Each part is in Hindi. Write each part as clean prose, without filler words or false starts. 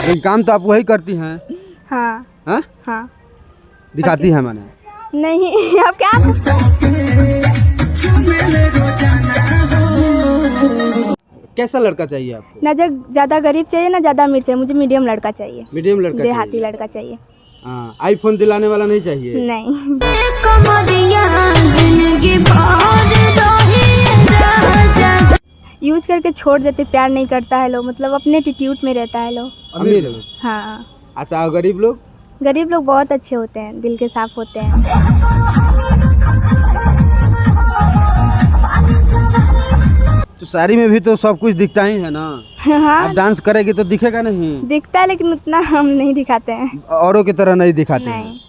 लेकिन काम तो आप वही करती हैं। हाँ हाँ हाँ। दिखाती हैं मैंने। नहीं आप क्या कैसा लड़का चाहिए आपको? ना ज्यादा गरीब चाहिए ना ज्यादा अमीर चाहिए, मुझे मीडियम लड़का चाहिए, मीडियम लड़का देहाती चाहिए। लड़का चाहिए। हाँ, आईफोन दिलाने वाला नहीं चाहिए। नहीं। यूज करके छोड़ देते, प्यार नहीं करता है लोग, मतलब अपने एटीट्यूड में रहता है लोग। अमीर लोग। हाँ। अच्छा, और गरीब लोग? गरीब लोग बहुत अच्छे होते हैं, दिल के साफ होते हैं। तो साड़ी में भी तो सब कुछ दिखता ही है ना। हाँ आप डांस करेगी तो दिखेगा नहीं। दिखता है लेकिन उतना हम नहीं दिखाते हैं। औरों की तरह नहीं दिखाते हैं। नहीं।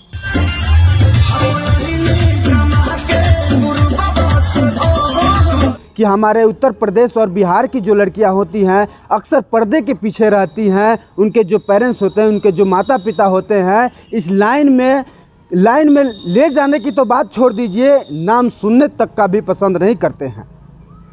कि हमारे उत्तर प्रदेश और बिहार की जो लड़कियां होती हैं अक्सर पर्दे के पीछे रहती हैं। उनके जो पेरेंट्स होते हैं, उनके जो माता पिता होते हैं, इस लाइन में ले जाने की तो बात छोड़ दीजिए, नाम सुनने तक का भी पसंद नहीं करते हैं।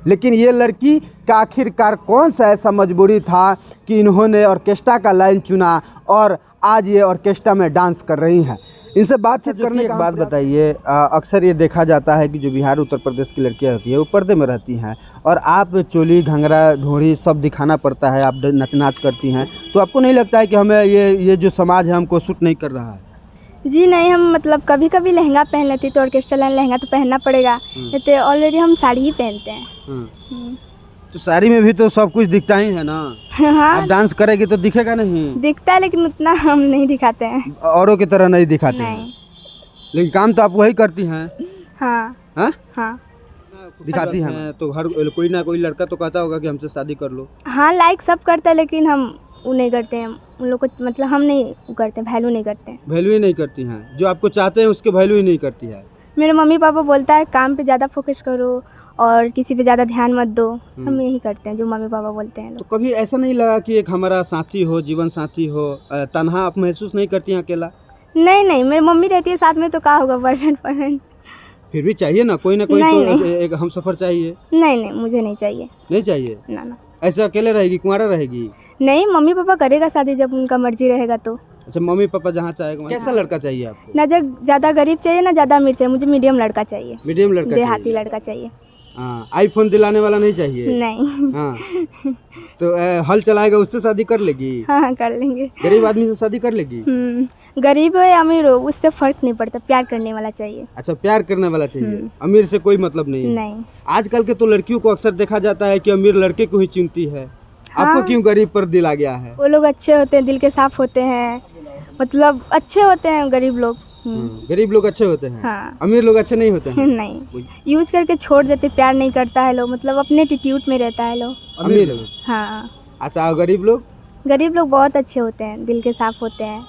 लेकिन ये लड़की का आखिरकार कौन सा ऐसा मजबूरी था कि इन्होंने ऑर्केस्ट्रा का लाइन चुना और आज ये ऑर्केस्ट्रा में डांस कर रही हैं। इनसे बातचीत करने की बात बताइए। अक्सर ये देखा जाता है कि जो बिहार उत्तर प्रदेश की लड़कियां होती है वो पर्दे में रहती हैं और आप चोली घंघरा ढोड़ी सब दिखाना पड़ता है, आप नाच करती हैं, तो आपको नहीं लगता है कि हमें ये जो समाज है हमको सूट नहीं कर रहा है? जी नहीं, हम मतलब कभी कभी लहंगा पहन लेती तो ऑर्केस्ट्रा लाइन लहंगा तो पहनना पड़ेगा, नहीं तो ऑलरेडी हम साड़ी ही पहनते हैं। तो साड़ी में भी तो सब कुछ दिखता ही है ना। हाँ आप डांस करेगी तो दिखेगा नहीं। दिखता है लेकिन उतना हम नहीं दिखाते हैं। औरों की तरह नहीं दिखाते नहीं। हैं। लेकिन काम तो आप वही करती हैं। हाँ हाँ हाँ। दिखाती हैं तो हर कोई ना कोई लड़का तो कहता होगा कि हमसे शादी कर लो। हाँ लाइक सब करता है लेकिन हम वो नहीं करते हैं, उन लोग को मतलब हम नहीं करते, वैल्यू नहीं करते हैं। वैल्यू ही नहीं करती हैं, जो आपको चाहते हैं उसके वैल्यू ही नहीं करती है। मेरे मम्मी पापा बोलता है काम पे ज़्यादा फोकस करो और किसी पे ज़्यादा ध्यान मत दो, हम यही करते हैं जो मम्मी पापा बोलते हैं। तो कभी ऐसा नहीं लगा कि एक हमारा साथी हो, जीवन साथी हो, तन्हा आप महसूस नहीं करती हैं अकेला? नहीं, मेरी मम्मी रहती है साथ में तो क्या होगा, बॉयफ्रेंड। फिर भी चाहिए ना कोई तो नहीं। एक हम सफर चाहिए। नहीं मुझे नहीं चाहिए। नहीं चाहिए ना। ऐसे अकेले रहेगी, कुंवारा रहेगी? नहीं, मम्मी पापा करेगा शादी जब उनका मर्जी रहेगा तो। अच्छा, मम्मी पापा जहाँ चाहेगा। कैसा लड़का चाहिए आपको? ना ज़्यादा गरीब चाहिए ना ज़्यादा अमीर चाहिए, मुझे मीडियम लड़का चाहिए। मीडियम लड़का देहाती लड़का चाहिए। हाँ, आईफोन दिलाने वाला नहीं चाहिए। नहीं। हाँ तो हल चलाएगा उससे शादी कर लेगी? हाँ कर लेंगे। गरीब आदमी से शादी कर लेगी? गरीब हो या अमीर हो उससे फर्क नहीं पड़ता, प्यार करने वाला चाहिए। अच्छा, प्यार करने वाला चाहिए, अमीर से कोई मतलब नहीं है। नहीं। आजकल के तो लड़कियों को अक्सर देखा जाता है कि अमीर लड़के को ही चुनती है। आपको क्यों गरीब पर दिल आ गया है? वो लोग अच्छे होते हैं, दिल के साफ होते हैं, मतलब अच्छे होते हैं गरीब लोग। गरीब लोग अच्छे होते हैं। हाँ। अमीर लोग अच्छे नहीं होते हैं। नहीं, यूज करके छोड़ देते, प्यार नहीं करता है लोग, मतलब अपने एटीट्यूड में रहता है लोग। अमीर लोग। हाँ। अच्छा, और गरीब लोग? गरीब लोग बहुत अच्छे होते हैं, दिल के साफ होते हैं,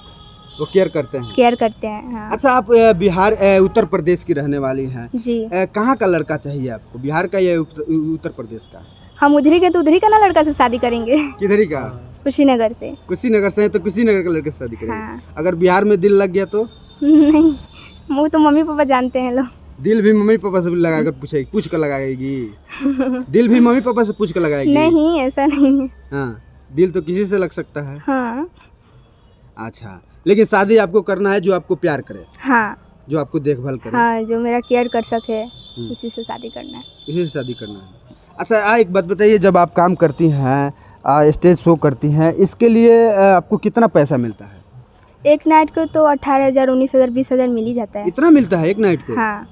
वो केयर करते हैं। केयर करते हैं। हाँ। अच्छा, आप बिहार उत्तर प्रदेश की रहने वाली हैं जी। कहाँ का लड़का चाहिए आपको, बिहार का या उत्तर प्रदेश का? हम उधरी के तो उधरी का ना लड़का से शादी करेंगे। किधरी का? कुशीनगर से। कुशीनगर से हैं तो कुशीनगर के लड़के से शादी करेंगे। हाँ। अगर बिहार में दिल लग गया तो? नहीं, वो तो मम्मी पापा जानते हैं लोग। दिल भी मम्मी पापा से लगाकर पूछ कर लगाएगी? दिल भी मम्मी पापा से पूछ कर लगाएगी? नहीं, ऐसा नहीं है। हाँ, दिल तो किसी से लग सकता है। हाँ। अच्छा, लेकिन शादी आपको करना है जो आपको प्यार करे। हाँ। जो आपको देखभाल करे। हाँ, जो मेरा केयर कर सके, उसी से शादी करना है। इसी से शादी करना है। अच्छा, एक बात बताइए, जब आप काम करती हैं, स्टेज शो करती हैं, इसके लिए आपको कितना पैसा मिलता है? एक नाइट को तो 18,000, 19,000, 20,000 मिल ही जाता है। इतना मिलता है एक नाइट को? हाँ।